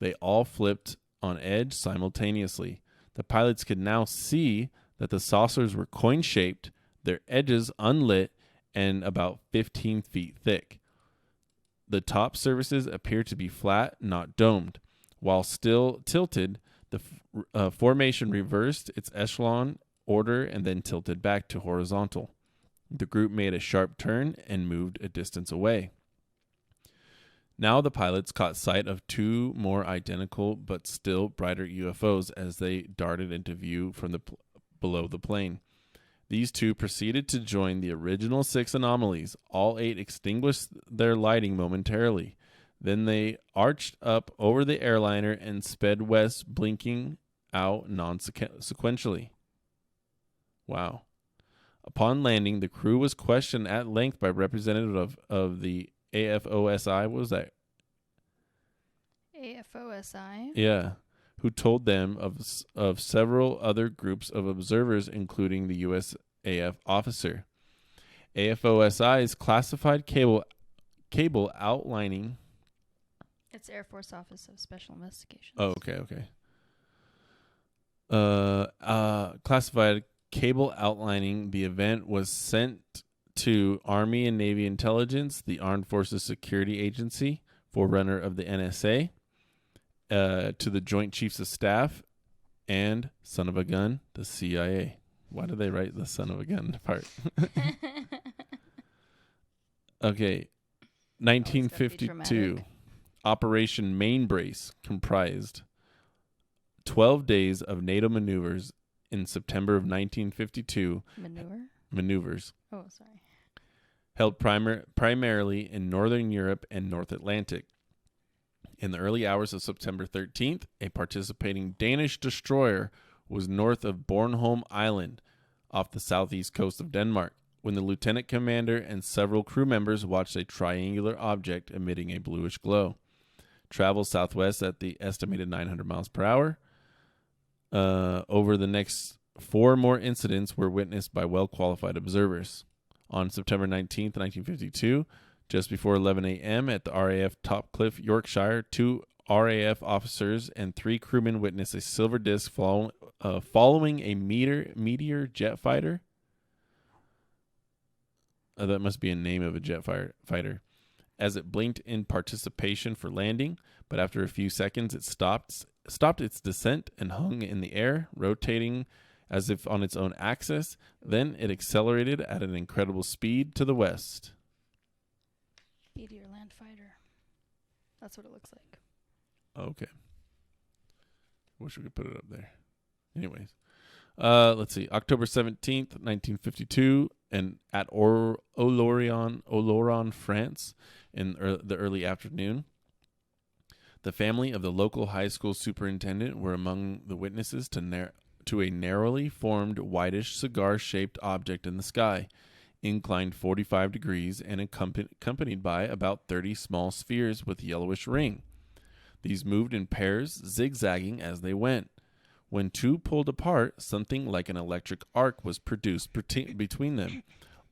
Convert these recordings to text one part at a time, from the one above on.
They all flipped on edge simultaneously. The pilots could now see that the saucers were coin-shaped, their edges unlit, and about 15 feet thick. The top surfaces appeared to be flat, not domed. While still tilted, the formation reversed its echelon order and then tilted back to horizontal. The group made a sharp turn and moved a distance away. Now the pilots caught sight of two more identical but still brighter UFOs as they darted into view from below the plane. These two proceeded to join the original 6 anomalies. All 8 extinguished their lighting momentarily. Then they arched up over the airliner and sped west, blinking out non-sequentially. Wow. Upon landing, the crew was questioned at length by representatives of the AFOSI. What was that? AFOSI? Yeah. Who told them of several other groups of observers, including the USAF officer. AFOSI's classified cable outlining. It's Air Force Office of Special Investigations. Oh, okay. Classified cable outlining the event was sent to Army and Navy Intelligence, the Armed Forces Security Agency, forerunner of the NSA, to the Joint Chiefs of Staff, and son of a gun, the CIA. Why did they write the son of a gun part? Okay, 1952. Operation Mainbrace comprised 12 days of NATO maneuvers in September of 1952. Maneuvers. Oh, sorry. Held primarily in Northern Europe and North Atlantic. In the early hours of September 13th, a participating Danish destroyer was north of Bornholm Island off the southeast coast of Denmark when the lieutenant commander and several crew members watched a triangular object emitting a bluish glow. Travel southwest at the estimated 900 miles per hour. Over the next 4 more incidents were witnessed by well-qualified observers. On September 19th, 1952, just before 11 a.m. at the RAF Topcliffe, Yorkshire, 2 RAF officers and 3 crewmen witnessed a silver disc following a meteor jet fighter. That must be a name of a jet fighter. As it blinked in participation for landing, but after a few seconds it stopped its descent and hung in the air, rotating as if on its own axis. Then it accelerated at an incredible speed to the west. Meteor land fighter. That's what it looks like. Okay. Wish we could put it up there. Anyways. Let's see. October 17th, 1952, and at Oloron, France, in the early afternoon. The family of the local high school superintendent were among the witnesses to a narrowly formed whitish cigar-shaped object in the sky, inclined 45 degrees and accompanied by about 30 small spheres with yellowish ring. These moved in pairs, zigzagging as they went. When 2 pulled apart, something like an electric arc was produced between them.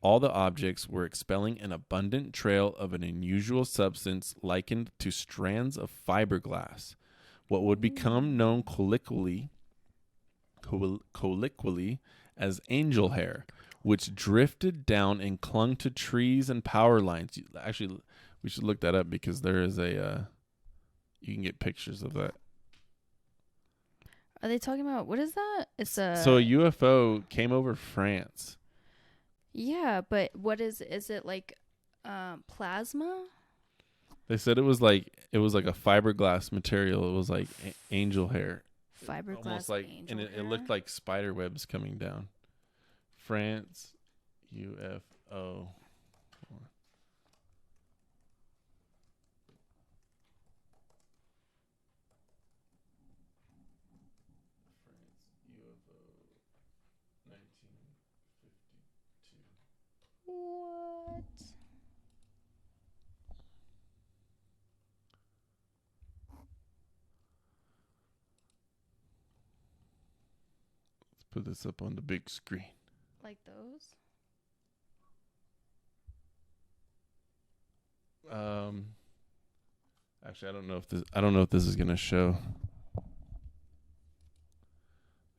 All the objects were expelling an abundant trail of an unusual substance likened to strands of fiberglass, what would become known colloquially as angel hair, which drifted down and clung to trees and power lines. Actually, we should look that up because there is you can get pictures of that. Are they talking about, what is that? It's So a UFO came over France. Yeah, but what is it like plasma? They said it was like a fiberglass material. It was like angel hair. Fiberglass almost like, angel and hair? it looked like spider webs coming down. France UFO. What? Let's put this up on the big screen. Like those? Actually, I don't know if this is gonna show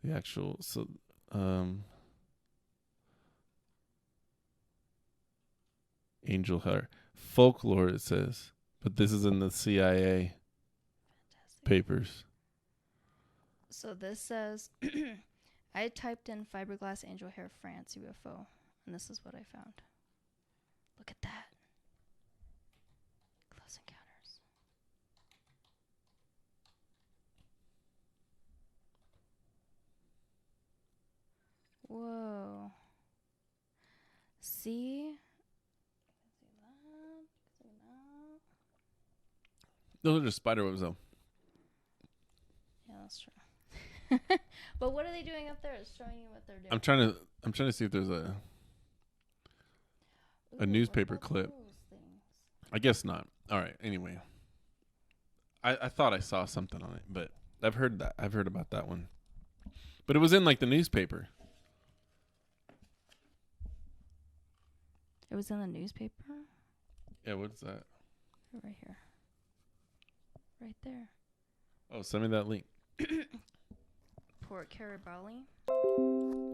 the actual. So, angel hair folklore. It says, but this is in the CIA Fantastic. papers. So this says, I typed in fiberglass angel hair France UFO, and this is what I found. Look at that. Close encounters. Whoa. See? Those are just spider webs, though. Yeah, that's true. But what are they doing up there? It's showing you what they're doing. I'm trying to see if there's a newspaper clip. I guess not. All right. Anyway, I thought I saw something on it, but I've heard about that one. But it was in like the newspaper. It was in the newspaper? Yeah, what's that? Right here. Right there. Oh, send me that link. Port Carabali.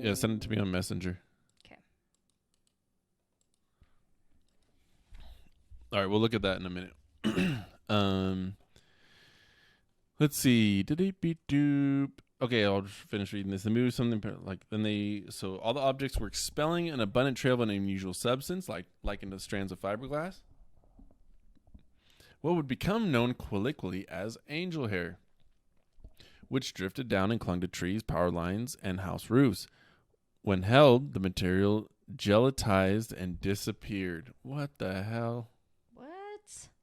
Yeah, send it to me on Messenger. Okay. All right, we'll look at that in a minute. Let's see. Doop. Okay, I'll just finish reading this. The movie was something like so all the objects were expelling an abundant trail of an unusual substance, like into strands of fiberglass. What would become known colloquially as angel hair, which drifted down and clung to trees, power lines, and house roofs. When held, the material gelatized and disappeared. What the hell?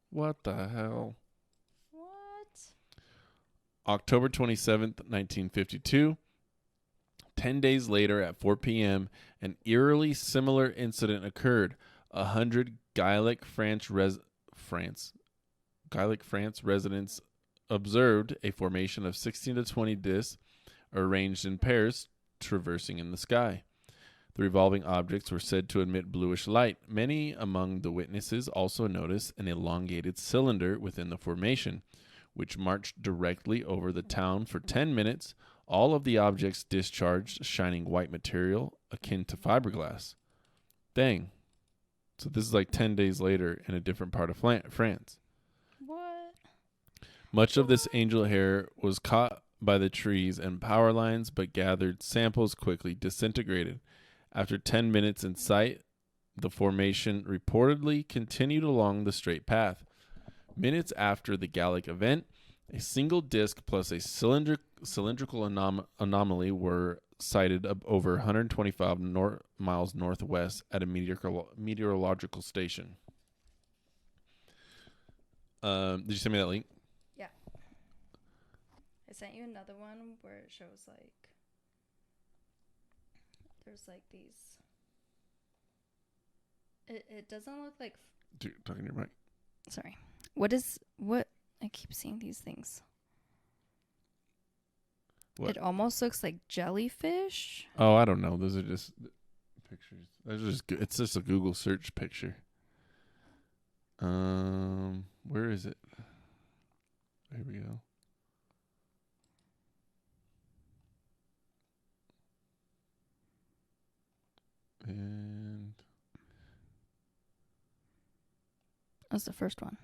What the hell? October 27th, 1952. 10 days later at 4 p.m., an eerily similar incident occurred. 100 Gaelic France residents observed a formation of 16 to 20 discs arranged in pairs traversing in the sky. The revolving objects were said to emit bluish light. Many among the witnesses also noticed an elongated cylinder within the formation, which marched directly over the town for 10 minutes. All of the objects discharged shining white material akin to fiberglass. Dang. So this is like 10 days later in a different part of France. What? Much of this angel hair was caught by the trees and power lines, but gathered samples quickly disintegrated. After 10 minutes in sight, the formation reportedly continued along the straight path. Minutes after the Gallic event, a single disc plus a cylindrical anomaly were sighted over 125 miles northwest at a meteorological station. Did you send me that link? Yeah. I sent you another one where it shows like there's like these. It doesn't look like. Dude, talking to your mic. Sorry. What? I keep seeing these things. What? It almost looks like jellyfish. Oh, I don't know. Those are just pictures. It's just a Google search picture. Where is it? There we go. And That's the first one.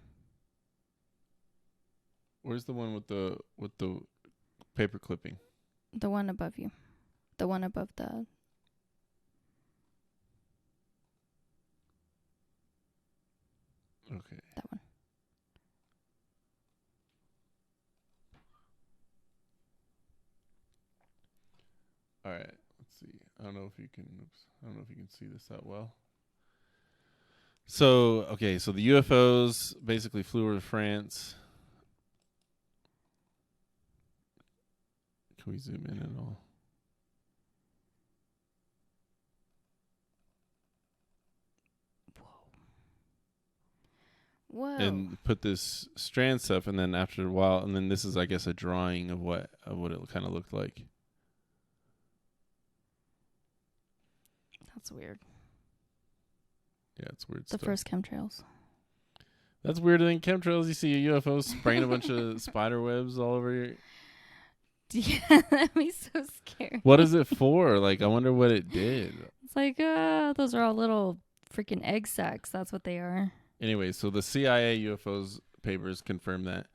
where's the one with the paper clipping? The one above you. The one above the. Okay. That one. All right. Let's see. I don't know if you can see this that well. So, okay, so the UFOs basically flew over France. Can we zoom in at all? Whoa. And put this strand stuff, and then after a while, and then this is, I guess, a drawing of what it kind of looked like. That's weird. Yeah, it's weird The stuff. first chemtrails. That's weirder than chemtrails. You see a UFO spraying a bunch of spider webs all over your... Yeah, that'd be so scary. What is it for? Like, I wonder what it did. It's like, those are all little freaking egg sacs. That's what they are. Anyway, so the CIA UFOs papers confirm that.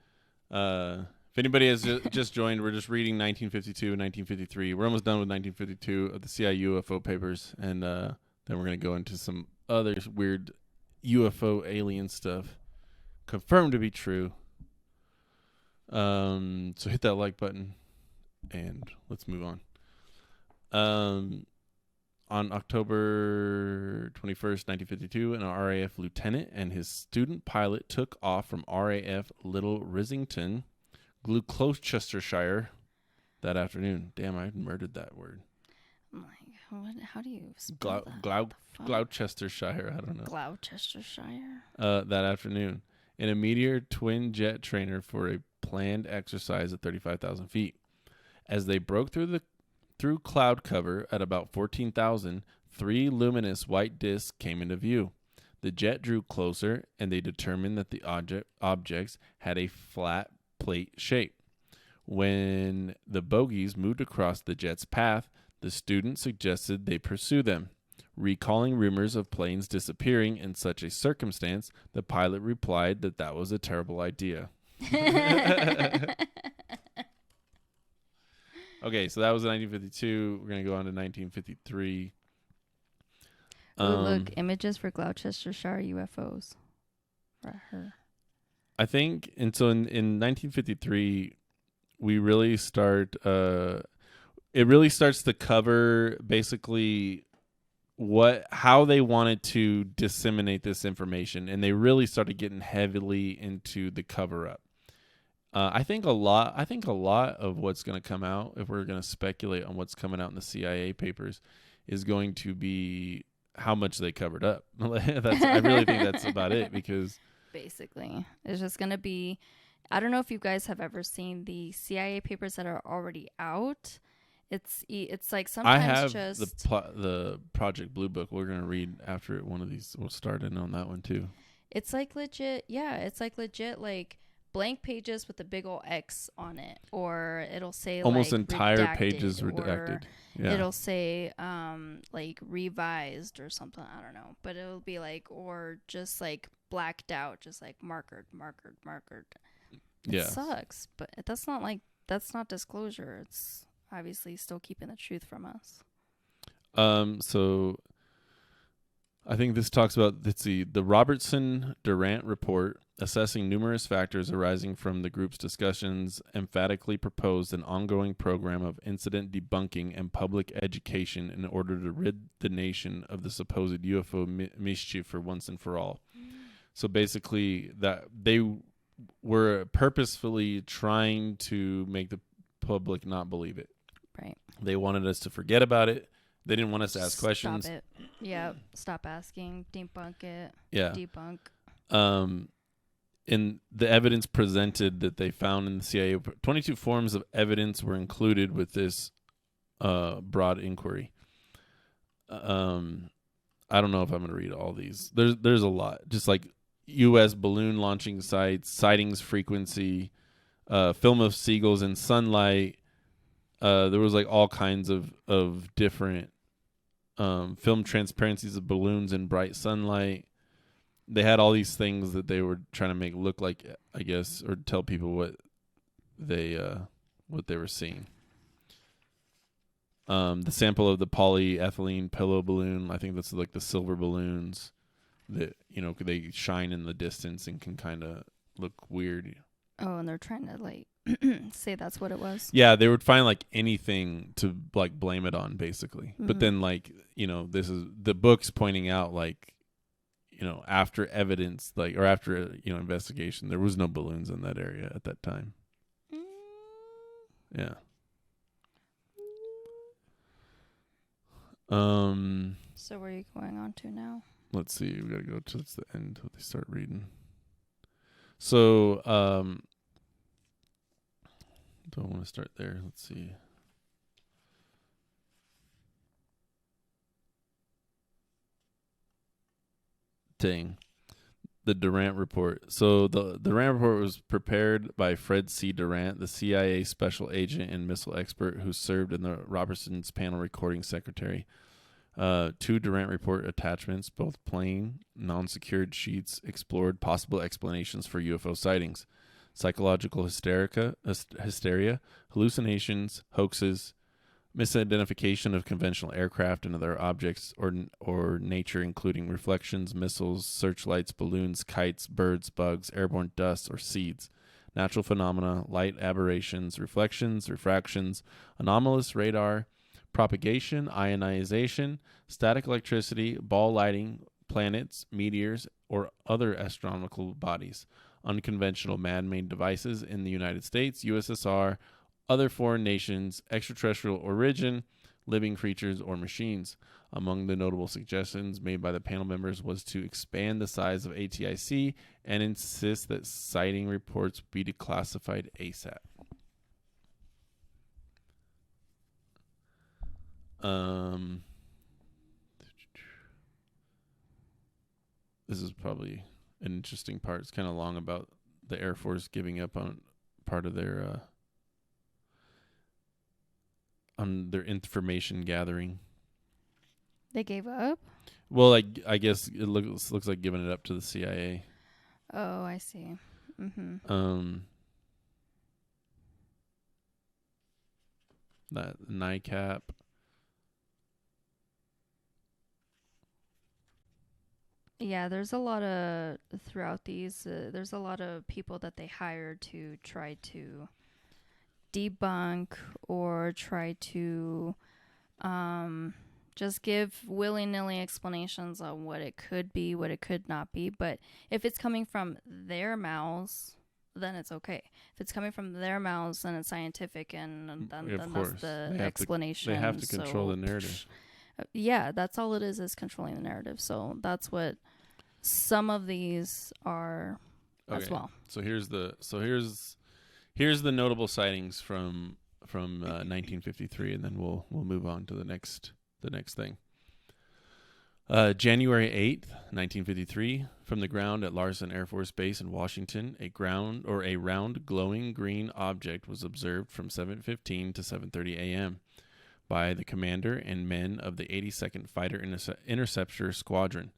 If anybody has just joined, we're just reading 1952 and 1953. We're almost done with 1952 of the CIA UFO papers, and then we're going to go into some other weird UFO alien stuff confirmed to be true. So hit that like button, and let's move on. On October 21st, 1952, an RAF lieutenant and his student pilot took off from RAF Little Risington, Gloucestershire, that afternoon. Damn, I murdered that word. I'm like, how do you spell that? Gloucestershire, I don't know. Gloucestershire. That afternoon, in a Meteor twin jet trainer for a planned exercise at 35,000 feet. As they broke through cloud cover at about 14,000, 3 luminous white discs came into view. The jet drew closer, and they determined that the objects had a flat plate shape. When the bogies moved across the jet's path, the student suggested they pursue them. Recalling rumors of planes disappearing in such a circumstance, the pilot replied that was a terrible idea. Okay, so that was 1952. We're going to go on to 1953. Look, images for Gloucestershire UFOs. For her. I think, and so in 1953, we really start, it really starts to cover basically how they wanted to disseminate this information, and they really started getting heavily into the cover-up. I think a lot of what's going to come out, if we're going to speculate on what's coming out in the CIA papers, is going to be how much they covered up. I really think that's about it, because basically it's just going to be, I don't know if you guys have ever seen the CIA papers that are already out. It's like sometimes I have just the Project Blue Book. We're going to read after one of these. We'll start in on that one too. It's like legit. Yeah, it's like legit, like blank pages with a big old X on it, or it'll say almost like entire redacted, pages redacted. Yeah. It'll say like revised or something. I don't know, but it'll be like, or just like blacked out, just like markered. It sucks, but that's not disclosure. It's obviously still keeping the truth from us. So I think this talks about the Robertson-Durant report, assessing numerous factors arising from the group's discussions, emphatically proposed an ongoing program of incident debunking and public education in order to rid the nation of the supposed UFO mischief for once and for all. So basically, that they were purposefully trying to make the public not believe it. Right. They wanted us to forget about it. They didn't want us to ask questions. Stop it. Yeah. Stop asking. Debunk it. Yeah. Debunk. In the evidence presented that they found in the CIA, 22 forms of evidence were included with this broad inquiry. I don't know if I'm going to read all these. There's a lot. Just like U.S. balloon launching sites, sightings frequency, film of seagulls in sunlight. There was like all kinds of different film transparencies of balloons in bright sunlight. They had all these things that they were trying to make look like, I guess, or tell people what they were seeing. The sample of the polyethylene pillow balloon, I think that's like the silver balloons that, they shine in the distance and can kind of look weird. Oh, and they're trying to like say that's what it was. Yeah, they would find like anything to like blame it on, basically. Mm-hmm. But then like, this is the book's pointing out like, after evidence, like, or after, investigation, there was no balloons in that area at that time. Yeah. So where are you going on to now? Let's see. We got to go to the end till they start reading. So, don't want to start there. Let's see. Dang. The Durant Report. So the Durant Report was prepared by Fred C. Durant, the CIA special agent and missile expert who served in the Robertson's panel recording secretary. 2 Durant Report attachments, both plain, non-secured sheets, explored possible explanations for UFO sightings, psychological hysteria, hallucinations, hoaxes, misidentification of conventional aircraft and other objects or nature, including reflections, missiles, searchlights, balloons, kites, birds, bugs, airborne dust, or seeds, natural phenomena, light aberrations, reflections, refractions, anomalous radar, propagation, ionization, static electricity, ball lighting, planets, meteors, or other astronomical bodies, unconventional man-made devices in the United States, USSR, other foreign nations, extraterrestrial origin, living creatures, or machines. Among the notable suggestions made by the panel members was to expand the size of ATIC and insist that sighting reports be declassified ASAP. This is probably an interesting part. It's kind of long about the Air Force giving up on part of their on their information gathering. They gave up? Well, I guess it looks like giving it up to the CIA. Oh, I see. Mm-hmm. That NICAP. Yeah, there's a lot of, throughout these, there's a lot of people that they hire to try to debunk or try to just give willy-nilly explanations on what it could be, what it could not be. But if it's coming from their mouths, then it's okay. If it's coming from their mouths, then it's scientific, and then that's the explanation. They have to control the narrative. Yeah, that's all it is controlling the narrative. So that's what some of these are as well. So here's the notable sightings from 1953, and then we'll move on to the next thing. January 8th, 1953, from the ground at Larson Air Force Base in Washington, a round glowing green object was observed from 7:15 to 7:30 a.m. by the commander and men of the 82nd Fighter Interceptor Squadron.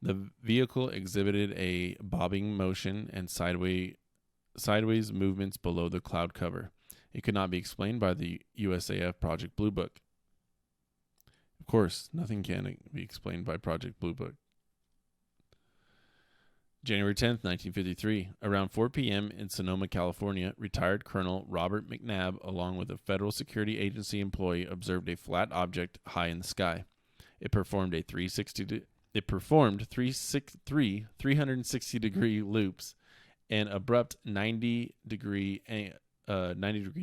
The vehicle exhibited a bobbing motion and sideways movements below the cloud cover. It could not be explained by the USAF Project Blue Book. Of course, nothing can be explained by Project Blue Book. January 10th, 1953, around 4 p.m. in Sonoma, California, retired Colonel Robert McNabb, along with a Federal Security Agency employee, observed a flat object high in the sky. It performed 360-degree loops and abrupt 90-degree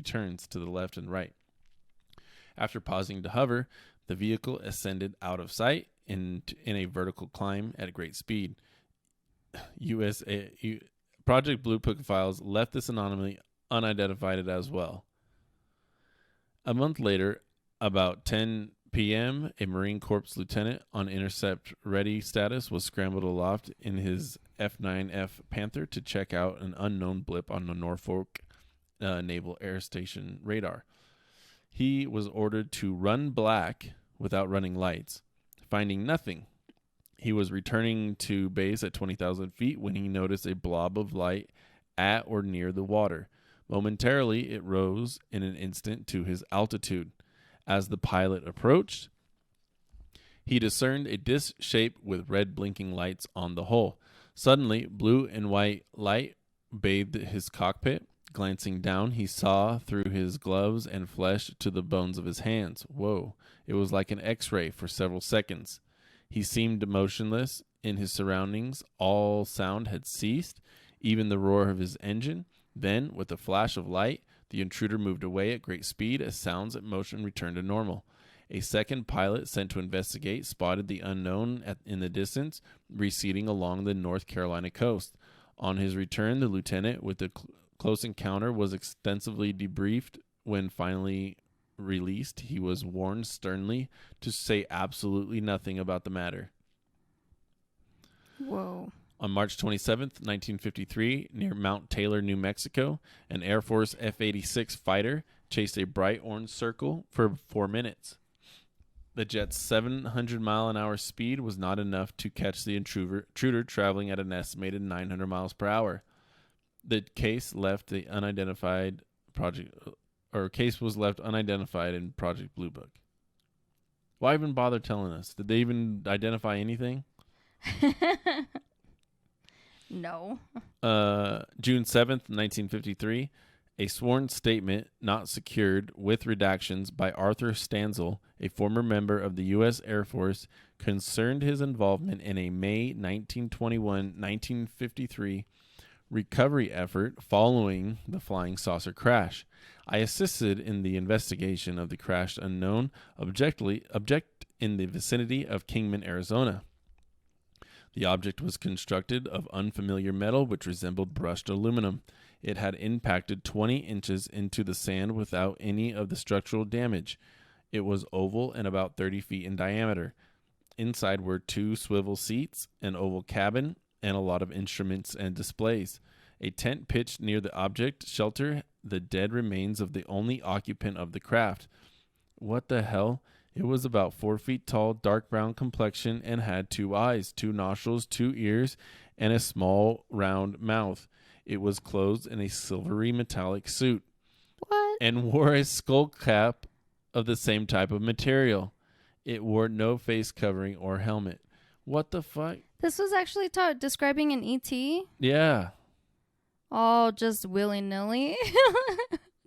turns to the left and right. After pausing to hover, the vehicle ascended out of sight in a vertical climb at a great speed. Project Blue Book files left this anomaly unidentified as well. A month later, about 10 p.m., a Marine Corps lieutenant on intercept ready status was scrambled aloft in his F-9F Panther to check out an unknown blip on the Norfolk Naval Air Station radar. He was ordered to run black without running lights. Finding nothing, he was returning to base at 20,000 feet when he noticed a blob of light at or near the water. Momentarily, it rose in an instant to his altitude. As the pilot approached, he discerned a disc shape with red blinking lights on the hull. Suddenly, blue and white light bathed his cockpit. Glancing down, he saw through his gloves and flesh to the bones of his hands. Whoa. It was like an X-ray for several seconds. He seemed motionless in his surroundings. All sound had ceased, even the roar of his engine. Then, with a flash of light, the intruder moved away at great speed as sounds and motion returned to normal. A second pilot sent to investigate spotted the unknown in the distance, receding along the North Carolina coast. On his return, the lieutenant with the close encounter was extensively debriefed. When finally released, he was warned sternly to say absolutely nothing about the matter. Whoa. On March 27th, 1953, near Mount Taylor, New Mexico, an Air Force F-86 fighter chased a bright orange circle for 4 minutes. The jet's 700-mile-an-hour speed was not enough to catch the intruder traveling at an estimated 900 miles per hour. The case left the unidentified case was left unidentified in Project Blue Book. Why even bother telling us? Did they even identify anything? No. June 7th, 1953, a sworn statement not secured with redactions by Arthur Stanzel, a former member of the U.S. Air Force, concerned his involvement in a May 1921-1953 recovery effort following the flying saucer crash. I assisted in the investigation of the crashed unknown object in the vicinity of Kingman, Arizona. The object was constructed of unfamiliar metal which resembled brushed aluminum. It had impacted 20 inches into the sand without any of the structural damage. It was oval and about 30 feet in diameter. Inside were 2 swivel seats, an oval cabin, and a lot of instruments and displays. A tent pitched near the object sheltered the dead remains of the only occupant of the craft. What the hell? It was about 4 feet tall, dark brown complexion, and had 2 eyes, 2 nostrils, 2 ears, and a small round mouth. It was clothed in a silvery metallic suit. What? And wore a skull cap of the same type of material. It wore no face covering or helmet. What the fuck? This was actually describing an ET? Yeah. All just willy-nilly.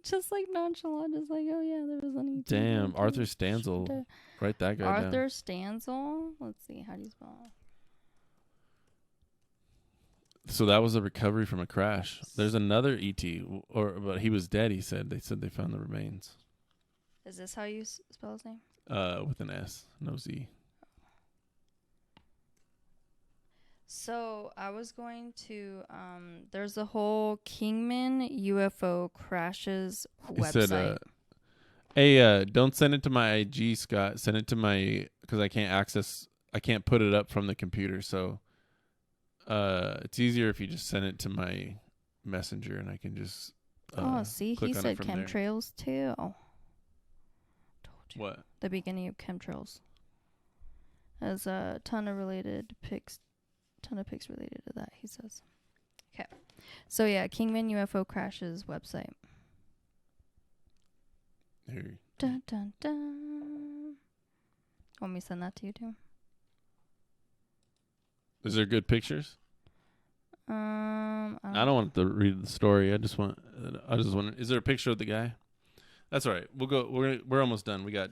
Just like nonchalant. Just like, oh yeah, there was an ET. Damn, Arthur Stanzel. Write that guy down. Arthur Stanzel? Let's see, how do you spell it? So that was a recovery from a crash. There's another ET, but he was dead, he said. They said they found the remains. Is this how you spell his name? With an S, no Z. So I was going to, there's a whole Kingman UFO crashes website. He said, hey, don't send it to my IG, Scott. Send it to my, because I can't put it up from the computer. So it's easier if you just send it to my messenger and I can just see, he said chemtrails too. Told you. What? The beginning of chemtrails. There's a ton of pics related to that, he says. Okay. So yeah, Kingman UFO crashes website. Here. Dun, dun, dun. Want me to send that to you too? Is there good pictures? I don't want to read the story. I just want. Is there a picture of the guy? That's all right. We'll go. We're almost done. We got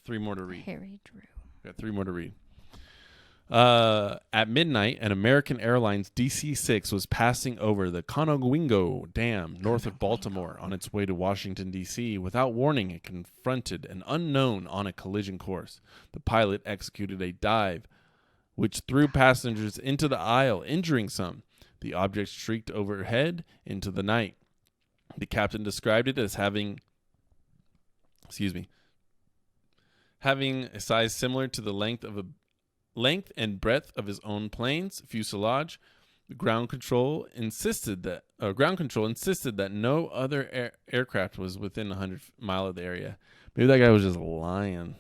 3 more to read. Harry Drew. We got 3 more to read. At midnight, an American Airlines DC-6 was passing over the Conowingo Dam north of Baltimore on its way to Washington, D.C. Without warning, it confronted an unknown on a collision course. The pilot executed a dive, which threw passengers into the aisle, injuring some. The object streaked overhead into the night. The captain described it as having a size similar to the length and breadth of his own plane's fuselage. Ground control insisted that no other aircraft was within 100 mile of the area. Maybe that guy was just lying.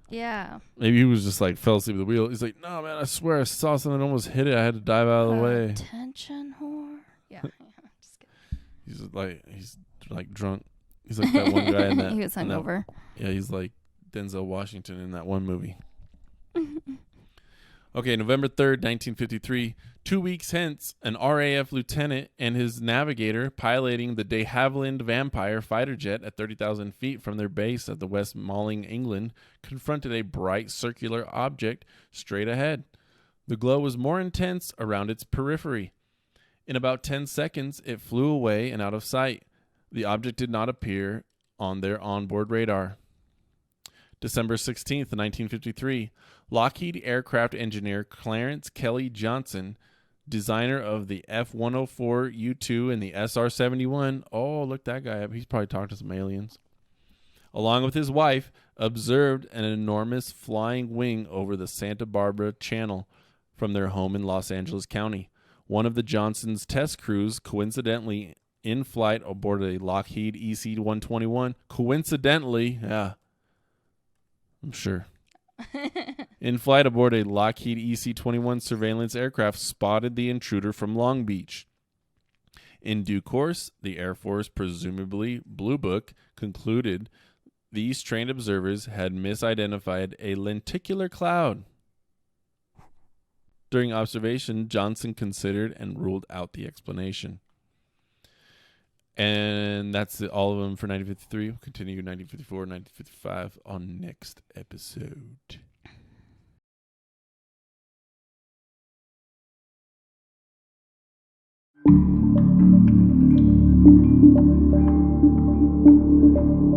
Yeah. Maybe he was just like fell asleep at the wheel. He's like, no man, I swear I saw something almost hit it. I had to dive out of the way. Attention whore. Yeah. Just kidding. He's like drunk. He's like that one guy in that. He was hungover. Yeah, he's like Denzel Washington in that one movie. Okay, November 3rd, 1953. 2 weeks hence, an RAF lieutenant and his navigator piloting the de Havilland Vampire fighter jet at 30,000 feet from their base at the West Malling, England, confronted a bright circular object straight ahead. The glow was more intense around its periphery. In about 10 seconds, it flew away and out of sight. The object did not appear on their onboard radar. December 16th, 1953. Lockheed aircraft engineer Clarence Kelly Johnson, designer of the F-104U-2 and the SR-71. Oh, look that guy up. He's probably talked to some aliens. Along with his wife, observed an enormous flying wing over the Santa Barbara Channel. from their home in Los Angeles County. One of the Johnson's test crews, coincidentally in flight aboard a Lockheed EC-121, coincidentally, yeah, I'm sure, in flight aboard a Lockheed EC-21 surveillance aircraft, spotted the intruder from Long Beach. In due course, the Air Force, presumably Blue Book, concluded these trained observers had misidentified a lenticular cloud. During observation, Johnson considered and ruled out the explanation. And that's all of them for 1953. We'll continue 1954, 1955 on next episode.